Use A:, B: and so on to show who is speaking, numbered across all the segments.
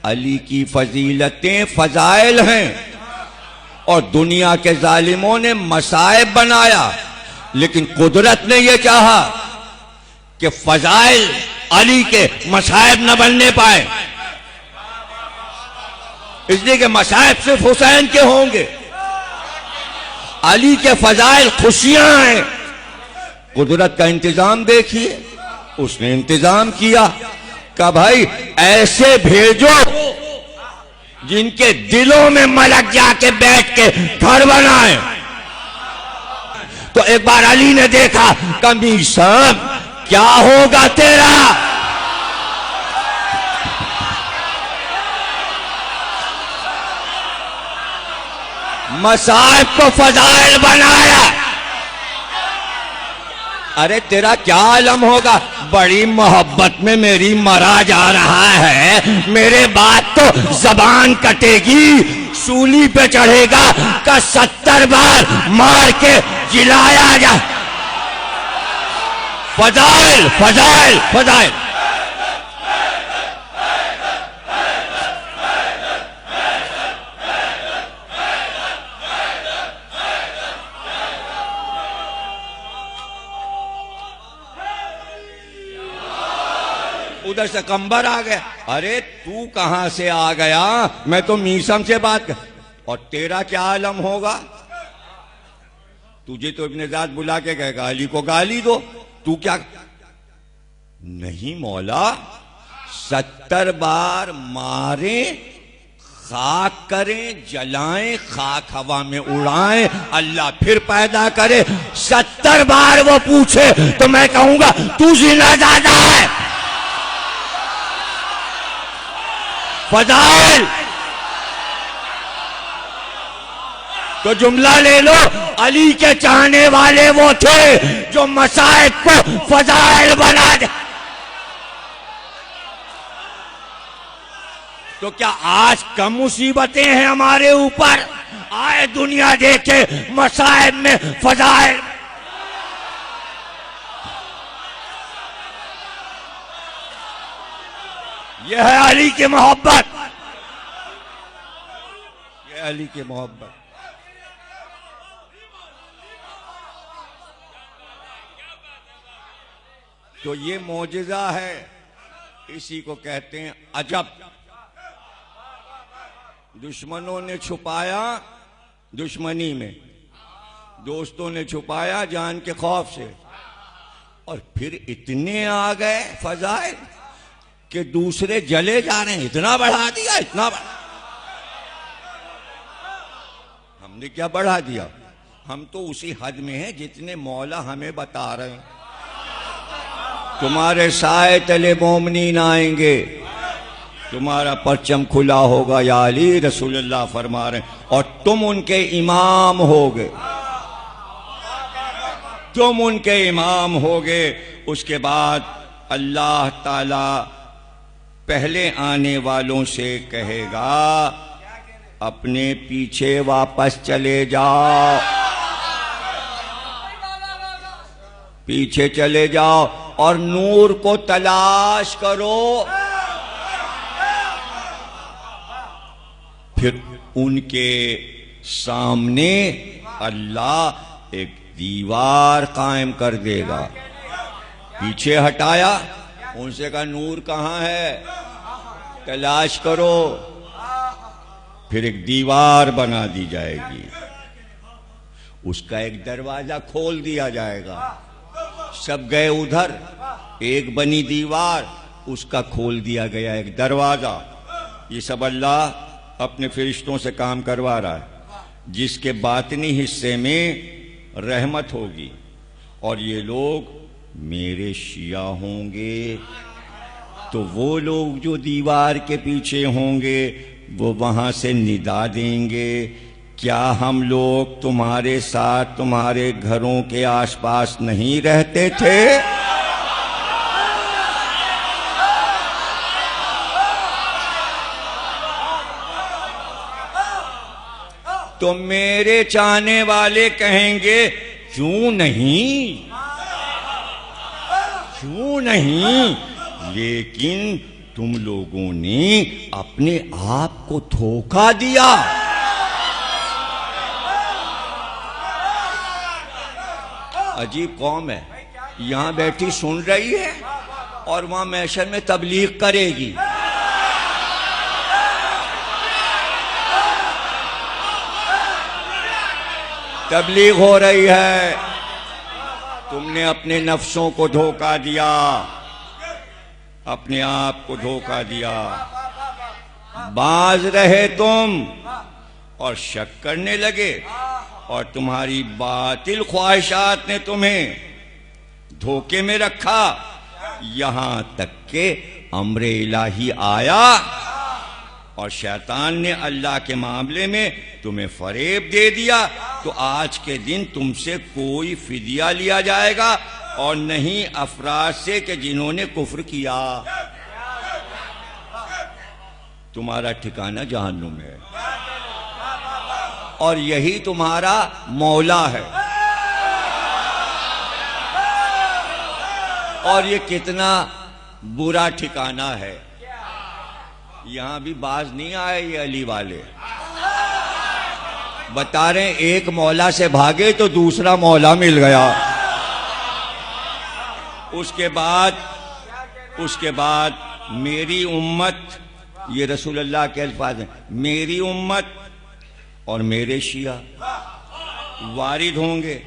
A: علی کی فضیلتیں فضائل ہیں اور دنیا کے ظالموں نے مصائب بنایا، لیکن قدرت نے یہ چاہا کہ فضائل علی کے مصائب نہ بننے پائے، اس لیے کہ مصائب صرف حسین کے ہوں گے، علی کے فضائل خوشیاں ہیں۔ قدرت کا انتظام دیکھیے، اس نے انتظام کیا کہ بھائی ایسے بھیجو جن کے دلوں میں ملک جا کے بیٹھ کے گھر بنائیں۔ تو ایک بار علی نے دیکھا کہ امیر صاحب کیا ہوگا تیرا، مصائب کو فضائل بنایا، ارے تیرا کیا علم ہوگا، بڑی محبت میں میری مرا جا رہا ہے، میرے بات تو زبان کٹے گی، سولی پہ چڑھے گا کہ 70 بار مار کے جلایا جا۔ فضائل فضائل فضائل۔ ادھر سے کمبر آ گیا، ارے تو کہاں سے آ گیا، میں تو میسم سے بات کر، اور تیرا کیا علم ہوگا، تجھے تو ابن ذات بلا کے کہے گا علی کو گالی دو، تو کیا، نہیں مولا 70 بار ماریں، خاک کریں، جلائیں، خاک ہوا میں اڑائیں، اللہ پھر پیدا کرے، 70 بار وہ پوچھے تو میں کہوں گا تو زندہ زادہ ہے۔ فضائل تو جملہ لے لو، علی کے چاہنے والے وہ تھے جو مصائب کو فضائل بنا دے۔ تو کیا آج کم مصیبتیں ہیں ہمارے اوپر، آئے دنیا دیکھے مصائب میں فضائل۔ یہ ہے علی کی محبت، یہ علی کی محبت۔ تو یہ معجزہ ہے، اسی کو کہتے ہیں عجب۔ دشمنوں نے چھپایا دشمنی میں، دوستوں نے چھپایا جان کے خوف سے، اور پھر اتنے آ گئے فضائل کہ دوسرے جلے جا رہے ہیں، اتنا بڑھا دیا، اتنا بڑھا۔ ہم نے کیا بڑھا دیا، ہم تو اسی حد میں ہیں جتنے مولا ہمیں بتا رہے ہیں۔ تمہارے سائے تلے مومنین آئیں گے، تمہارا پرچم کھلا ہوگا یا علی، رسول اللہ فرما رہے ہیں، اور تم ان کے امام ہوگے، تم ان کے امام ہوگے۔ اس کے بعد اللہ تعالی پہلے آنے والوں سے کہے گا اپنے پیچھے واپس چلے جاؤ، پیچھے چلے جاؤ اور نور کو تلاش کرو۔ پھر ان کے سامنے اللہ ایک دیوار قائم کر دے گا، پیچھے ہٹایا، ان سے کہا نور کہاں ہے، تلاش کرو، پھر ایک دیوار بنا دی جائے گی، اس کا ایک دروازہ کھول دیا جائے گا، سب گئے ادھر، ایک بنی دیوار، اس کا کھول دیا گیا ایک دروازہ۔ یہ سب اللہ اپنے فرشتوں سے کام کروا رہا ہے، جس کے باطنی حصے میں رحمت ہوگی، اور یہ لوگ میرے شیعہ ہوں گے، تو وہ لوگ جو دیوار کے پیچھے ہوں گے وہ وہاں سے ندا دیں گے، کیا ہم لوگ تمہارے ساتھ تمہارے گھروں کے آس پاس نہیں رہتے تھے؟ تو میرے چاہنے والے کہیں گے کیوں نہیں، کیوں نہیں، لیکن تم لوگوں نے اپنے آپ کو دھوکہ دیا. عجیب قوم ہے, یہاں بیٹھی سن رہی ہے اور وہاں محشر میں تبلیغ کرے گی. تبلیغ ہو رہی ہے, تم نے اپنے نفسوں کو دھوکہ دیا, اپنے آپ کو دھوکہ دیا. باز رہے تم اور شک کرنے لگے, اور تمہاری باطل خواہشات نے تمہیں دھوکے میں رکھا, یہاں تک کہ امر الہی آیا اور شیطان نے اللہ کے معاملے میں تمہیں فریب دے دیا. تو آج کے دن تم سے کوئی فدیہ لیا جائے گا اور نہیں افراد سے کہ جنہوں نے کفر کیا. تمہارا ٹھکانہ جہنم ہے اور یہی تمہارا مولا ہے. اور یہ کتنا برا ٹھکانہ ہے. یہاں بھی باز نہیں آئے یہ علی والے, بتا رہے ہیں ایک مولا سے بھاگے تو دوسرا مولا مل گیا. اس کے بعد میری امت, یہ رسول اللہ کے الفاظ ہیں, میری امت اور میرے شیعہ وارد ہوں گے.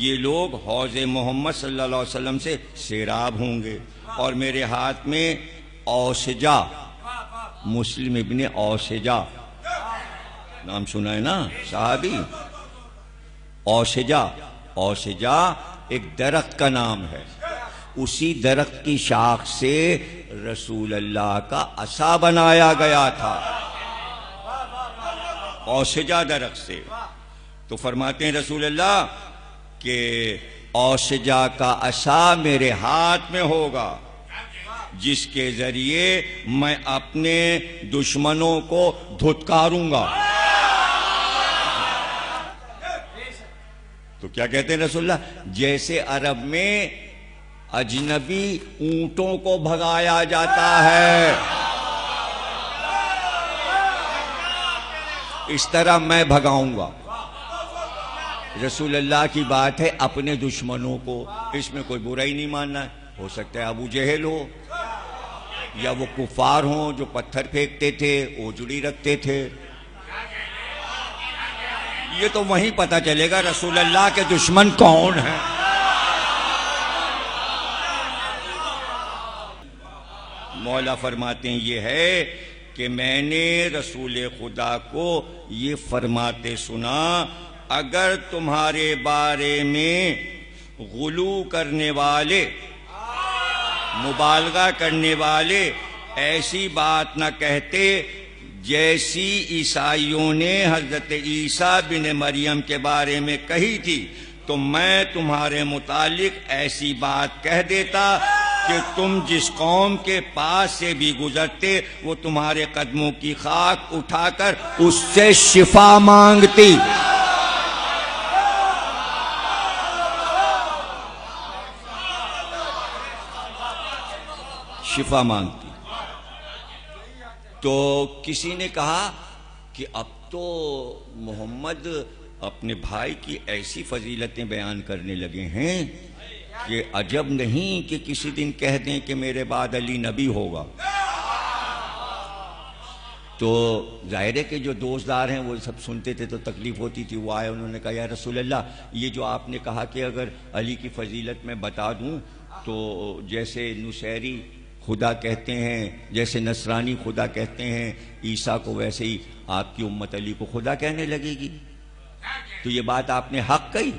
A: یہ لوگ حوض محمد صلی اللہ علیہ وسلم سے سیراب ہوں گے, اور میرے ہاتھ میں اوسجا, مسلم ابن اوسجا نام سنا ہے نا صحابی, اوسجا ایک درخت کا نام ہے. اسی درخت کی شاخ سے رسول اللہ کا عصا بنایا گیا تھا, اوسجا درخت سے. تو فرماتے ہیں رسول اللہ کہ اوسجا کا عصا میرے ہاتھ میں ہوگا, جس کے ذریعے میں اپنے دشمنوں کو دھتکاروں گا. تو کیا کہتے ہیں رسول اللہ, جیسے عرب میں اجنبی اونٹوں کو بھگایا جاتا ہے, اس طرح میں بھگاؤں گا. رسول اللہ کی بات ہے اپنے دشمنوں کو, اس میں کوئی برائی نہیں ماننا ہے. ہو سکتا ہے ابو جہل ہو, یا وہ کفار ہوں جو پتھر پھینکتے تھے, اوجڑی رکھتے تھے. یہ تو وہیں پتہ چلے گا رسول اللہ کے دشمن کون ہیں. مولا فرماتے ہیں یہ ہے کہ میں نے رسول خدا کو یہ فرماتے سنا, اگر تمہارے بارے میں غلو کرنے والے, مبالغہ کرنے والے ایسی بات نہ کہتے جیسی عیسائیوں نے حضرت عیسیٰ بن مریم کے بارے میں کہی تھی, تو میں تمہارے متعلق ایسی بات کہہ دیتا کہ تم جس قوم کے پاس سے بھی گزرتے وہ تمہارے قدموں کی خاک اٹھا کر اس سے شفا مانگتی. شفا مانگتی. تو کسی نے کہا کہ اب تو محمد اپنے بھائی کی ایسی فضیلتیں بیان کرنے لگے ہیں کہ عجب نہیں کہ کسی دن کہہ دیں کہ میرے بعد علی نبی ہوگا. تو ظاہر ہے کہ جو دوستدار ہیں وہ سب سنتے تھے تو تکلیف ہوتی تھی. وہ آئے, انہوں نے کہا یا رسول اللہ, یہ جو آپ نے کہا کہ اگر علی کی فضیلت میں بتا دوں تو جیسے نصیری خدا کہتے ہیں, جیسے نصرانی خدا کہتے ہیں عیسیٰ کو, ویسے ہی آپ کی امت علی کو خدا کہنے لگے گی. تو یہ بات آپ نے حق کہی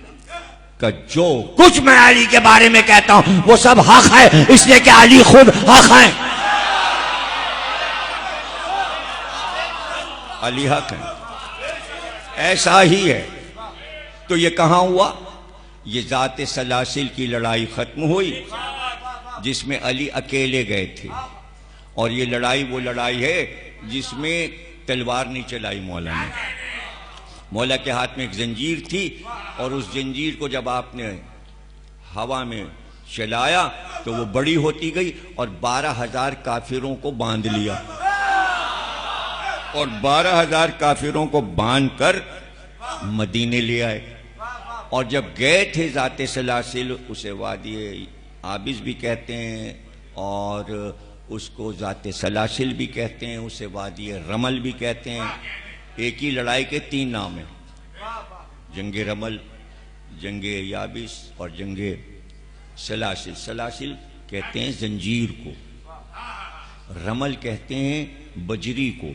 A: کہ جو کچھ میں علی کے بارے میں کہتا ہوں وہ سب حق ہے, اس لیے کہ علی خود حق ہیں. علی حق ہے, ایسا ہی ہے. تو یہ کہاں ہوا؟ یہ ذات سلاسل کی لڑائی ختم ہوئی جس میں علی اکیلے گئے تھے, اور یہ لڑائی وہ لڑائی ہے جس میں تلوار نہیں چلائی مولا نے. مولا کے ہاتھ میں ایک زنجیر تھی, اور اس زنجیر کو جب آپ نے ہوا میں چلایا تو وہ بڑی ہوتی گئی اور 12,000 کافروں کو باندھ لیا، اور 12,000 کافروں کو باندھ کر مدینے لے آئے۔ اور جب گئے تھے ذات سلاسل، اسے وادی آبس بھی کہتے ہیں اور اس کو ذات سلاسل بھی کہتے ہیں، اسے وادی رمل بھی کہتے ہیں۔ ایک ہی لڑائی کے 3 نام ہیں، جنگ رمل، جنگ یابس اور جنگ سلاسل۔ سلاسل کہتے ہیں زنجیر کو، رمل کہتے ہیں بجری کو،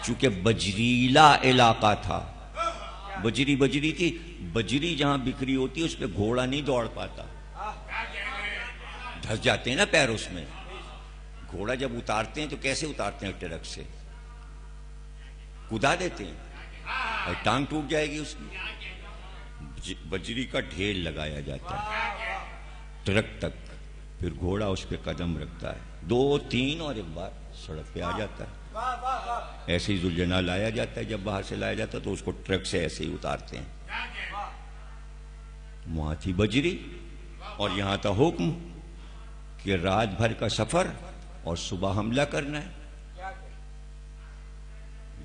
A: چونکہ بجریلا علاقہ تھا، بجری تھی، بجری جہاں بکھری ہوتی ہے اس پہ گھوڑا نہیں دوڑ پاتا، دھس جاتے ہیں نا پیر اس میں۔ گھوڑا جب اتارتے ہیں تو کیسے اتارتے ہیں؟ ٹرک سے کدا دیتے ہیں اور ٹانگ ٹوٹ جائے گی اس کی۔ بجری کا ڈھیر لگایا جاتا ہے ٹرک تک، پھر گھوڑا اس پہ قدم رکھتا ہے، 2 3 اور ایک بار سڑک پہ آ جاتا ہے۔ ایسے ہی ذوالجناح لایا جاتا ہے، جب باہر سے لایا جاتا ہے تو اس کو ٹرک سے ایسے ہی اتارتے ہیں۔ وہاں تھی بجری اور یہاں تھا حکم کہ رات بھر کا سفر اور صبح حملہ کرنا ہے،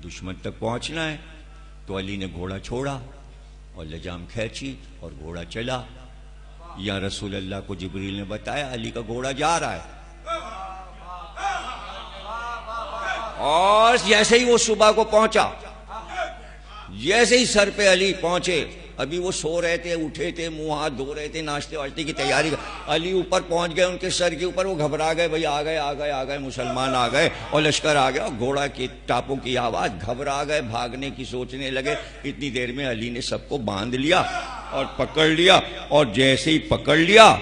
A: دشمن تک پہنچنا ہے۔ تو علی نے گھوڑا چھوڑا اور لجام کھینچی اور گھوڑا چلا۔ یا رسول اللہ کو جبریل نے بتایا علی کا گھوڑا جا رہا ہے، اور جیسے ہی وہ صبح کو پہنچا، جیسے ہی سر پہ علی پہنچے، ابھی وہ سو رہے تھے، اٹھے تھے، منہ ہاتھ دھو رہے تھے، ناشتے واشتے کی تیاری، علی اوپر پہنچ گئے ان کے سر کے اوپر، وہ گھبرا گئے، بھائی آ گئے مسلمان آ گئے اور لشکر آ گیا، گھوڑا کی ٹاپوں کی آواز، گھبرا گئے، بھاگنے کی سوچنے لگے۔ اتنی دیر میں علی نے سب کو باندھ لیا اور پکڑ لیا، اور جیسے ہی پکڑ لیا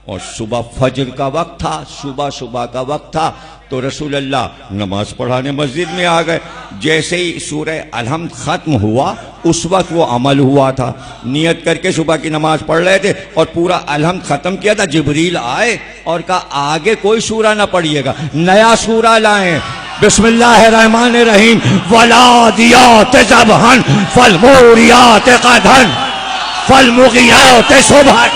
A: اور صبح فجر کا وقت تھا، صبح کا وقت تھا، تو رسول اللہ نماز پڑھانے مسجد میں آ گئے۔ جیسے ہی سورہ الحمد ختم ہوا اس وقت وہ عمل ہوا تھا، نیت کر کے صبح کی نماز پڑھ رہے تھے اور پورا الحمد ختم کیا تھا، جبریل آئے اور کہا آگے کوئی سورہ نہ پڑھیے گا، نیا سورہ لائیں، بسم اللہ الرحمن الرحیم، والعادیات ضبحا فالموریات قدحا فالمغیرات صبحا۔